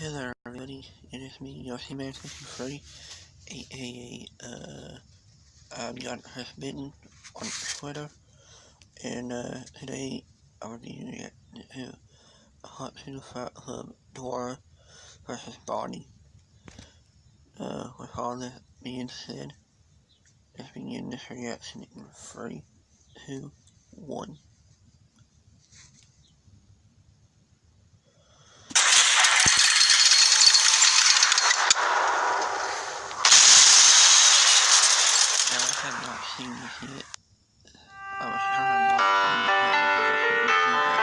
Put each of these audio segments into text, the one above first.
Hello everybody, it is me, Yoshi-Man 53, aka, Got Bitten on Twitter, and, today I'll be reacting to a Hot Super Fight Club Dora versus Barney. With all this being said, let's begin this reaction in 3, 2, 1. Now, I have not seen this yet. I was trying not to see it yet because I couldn't see that.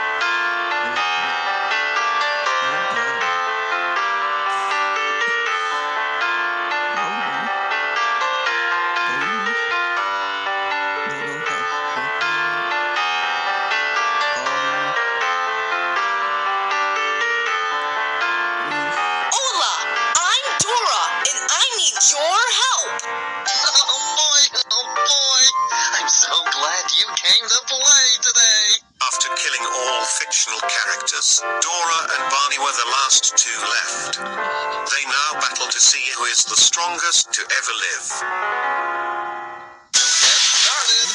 Hola, I'm Dora, and I need your help. Oh boy, I'm so glad you came to play today. After killing all fictional characters, Dora and Barney were the last two left. They now battle to see who is the strongest to ever live. We'll get started.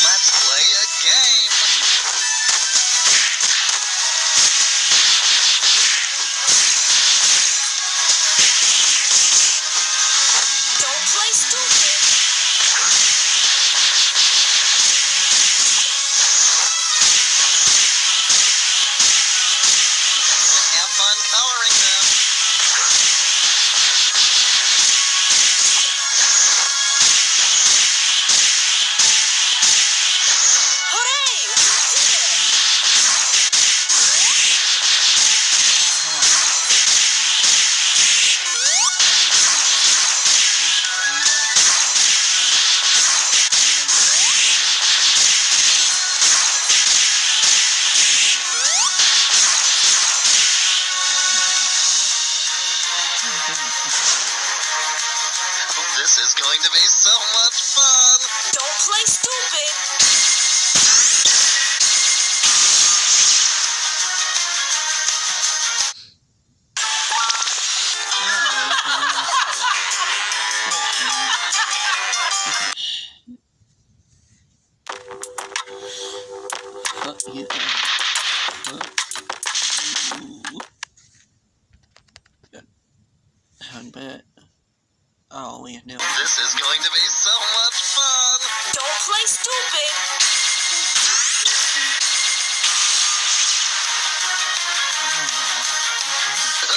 Let's play a game. Don't play stupid. Have fun coloring them. Hooray, we did it. This is going to be so much fun. Don't play stupid. Fuck you. I bet. Oh, we know. This is going to be so much fun. Don't play stupid.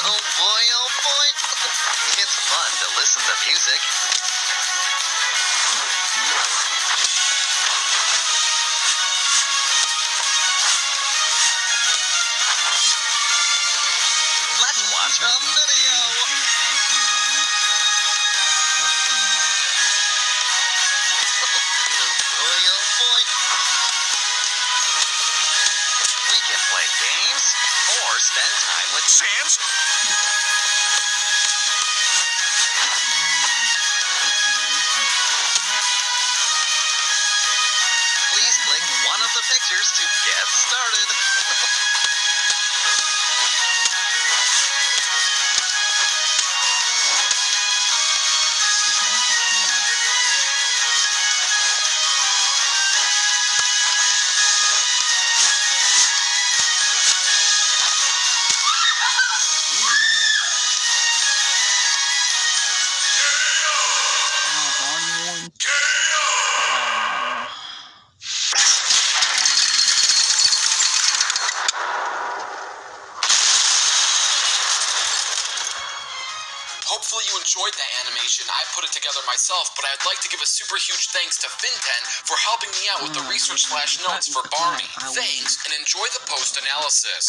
Oh boy. It's fun to listen to music. Let's watch a video. Oh boy. We can play games or spend time with Sans. Please click one of the pictures to get started. Hopefully you enjoyed that animation. I put it together myself, but I'd like to give a super huge thanks to Finten for helping me out with the research/notes for Barney. Thanks, and enjoy the post-analysis.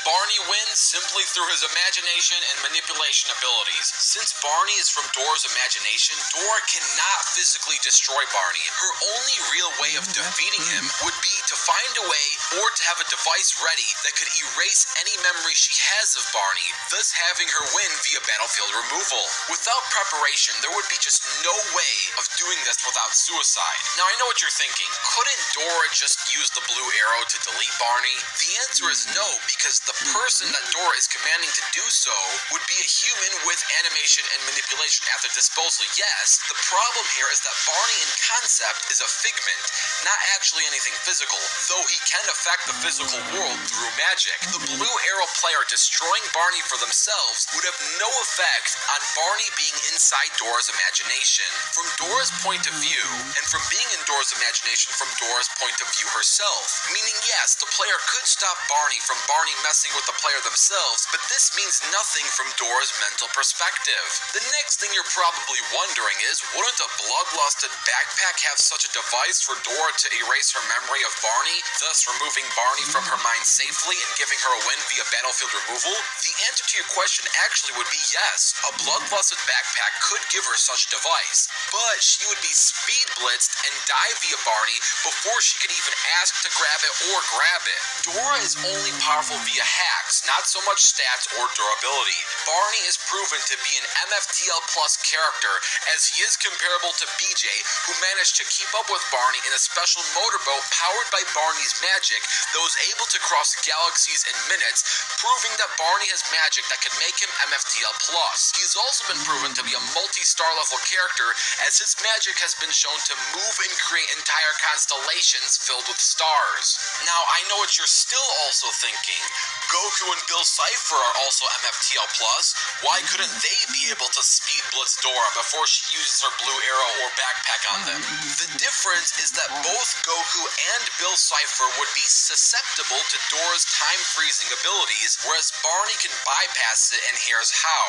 Barney Barney wins simply through his imagination and manipulation abilities. Since Barney is from Dora's imagination, Dora cannot physically destroy Barney. Her only real way of defeating him would be to find a way or to have a device ready that could erase any memory she has of Barney, thus having her win via battlefield removal. Without preparation, there would be just no way of doing this without suicide. Now I know what you're thinking. Couldn't Dora just use the blue arrow to delete Barney? The answer is no, because the person that Dora is commanding to do so would be a human with animation and manipulation at their disposal. Yes, the problem here is that Barney in concept is a figment, not actually anything physical, though he can affect the physical world through magic. The blue arrow player destroying Barney for themselves would have no effect on Barney being inside Dora's imagination. From Dora's point of view, and from being in Dora's imagination from Dora's point of view herself, meaning yes, the player could stop Barney from Barney messing with the player themselves, but this means nothing from Dora's mental perspective. The next thing you're probably wondering is, wouldn't a bloodlusted backpack have such a device for Dora to erase her memory of Barney, thus removing Barney from her mind safely and giving her a win via battlefield removal? The answer to your question actually would be yes. A bloodlusted backpack could give her such a device, but she would be speed blitzed and die via Barney before she could even ask to grab it or grab it. Dora is only powerful via hacks, not so much stats or durability. Barney is proven to be an MFTL Plus character, as he is comparable to BJ, who managed to keep up with Barney in a special motorboat powered by Barney's magic that was able to cross galaxies in minutes, proving that Barney has magic that could make him MFTL Plus. He's also been proven to be a multi-star level character, as his magic has been shown to move and create entire constellations filled with stars. Now, I know what you're still also thinking. Goku and Bill Cipher are also MFTL Plus. Why couldn't they be able to speed blitz Dora before she uses her blue arrow or backpack on them? The difference is that both Goku and Bill Cipher would be susceptible to Dora's time-freezing abilities, whereas Barney can bypass it, and here's how.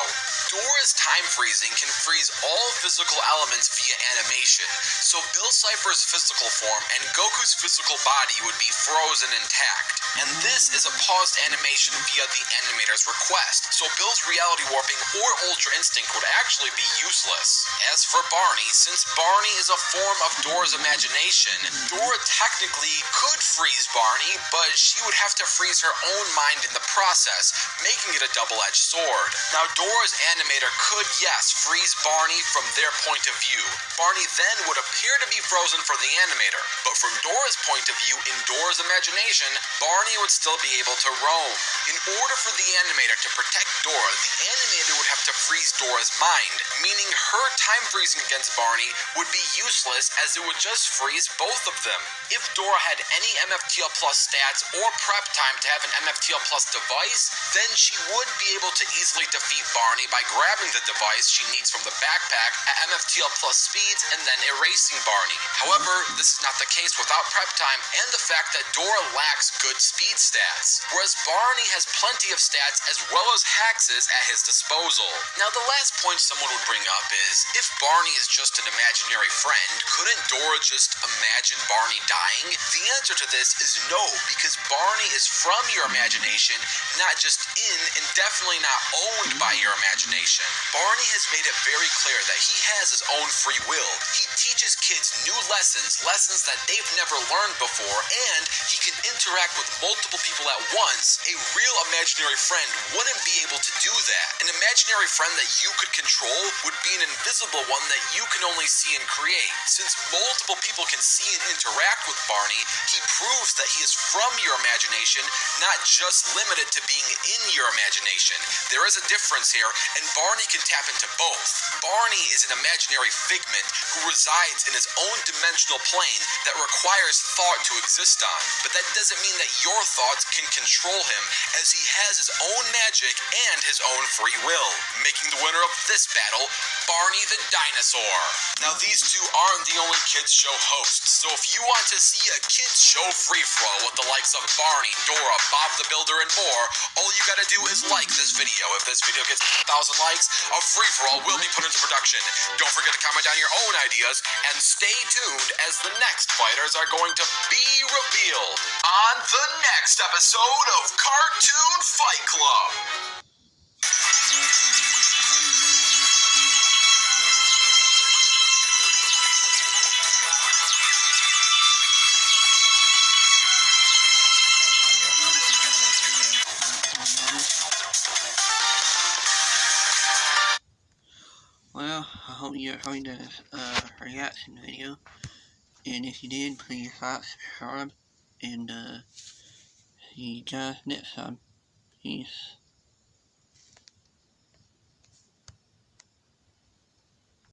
Dora's time freezing can freeze all physical elements via animation, so Bill Cipher's physical form and Goku's physical body would be frozen intact. And this is a paused animation via the animator's request, so Bill's reality warping or Ultra Instinct would actually be useless. As for Barney, since Barney is a form of Dora's imagination, Dora technically could freeze Barney, but she would have to freeze her own mind in the process, making it a double-edged sword. Now, Dora's animator could, yes, freeze Barney from their point of view. Barney then would appear to be frozen for the animator, but from Dora's point of view, in Dora's imagination, Barney would still be able to roam. In order for the animator to protect Dora, the animator would have to freeze Dora's mind, meaning her time freezing against Barney would be useless, as it would just freeze both of them. If Dora had any MFTL Plus stats or prep time to have an MFTL Plus device, then she would be able to easily defeat Barney by grabbing the device she needs from the backpack at MFTL Plus speeds and then erasing Barney. However, this is not the case without prep time and the fact that Dora lacks good speed stats, whereas Barney has plenty of stats as well as hexes at his disposal. Now, the last point someone would bring up is, if Barney is just an imaginary friend, couldn't Dora just imagine Barney dying? The answer to this is no, because Barney is from your imagination, not just in and definitely not owned by your imagination. Barney has made it very clear that he has his own free will. He teaches kids new lessons that they've never learned before, and he can interact with multiple people at once. A real imaginary friend wouldn't be able to do that. An imaginary friend that you could control would be an invisible one that you can only see and create. Since multiple people can see and interact with Barney, he proves that he is from your imagination, not just limited to being in your imagination. There is a difference here, and Barney can tap into both. Barney is an imaginary figment who resides in his own dimensional plane that requires thought to exist on. But that doesn't mean that your thoughts can control him, as he has his own magic and his own free will, making the winner of this battle Barney the Dinosaur. Now, these two aren't the only kids show hosts, so if you want to see a kids show free-for-all with the likes of Barney, Dora, Bob the Builder, and more, all you gotta do is like this video. If this video gets 1,000 likes, likes, a free-for-all will be put into production. Don't forget to comment down your own ideas, and stay tuned as the next fighters are going to be revealed on the next episode of Cartoon Fight Club. Well, I hope you enjoyed this reaction video, and if you did, please like, subscribe, and see you guys next time. Peace.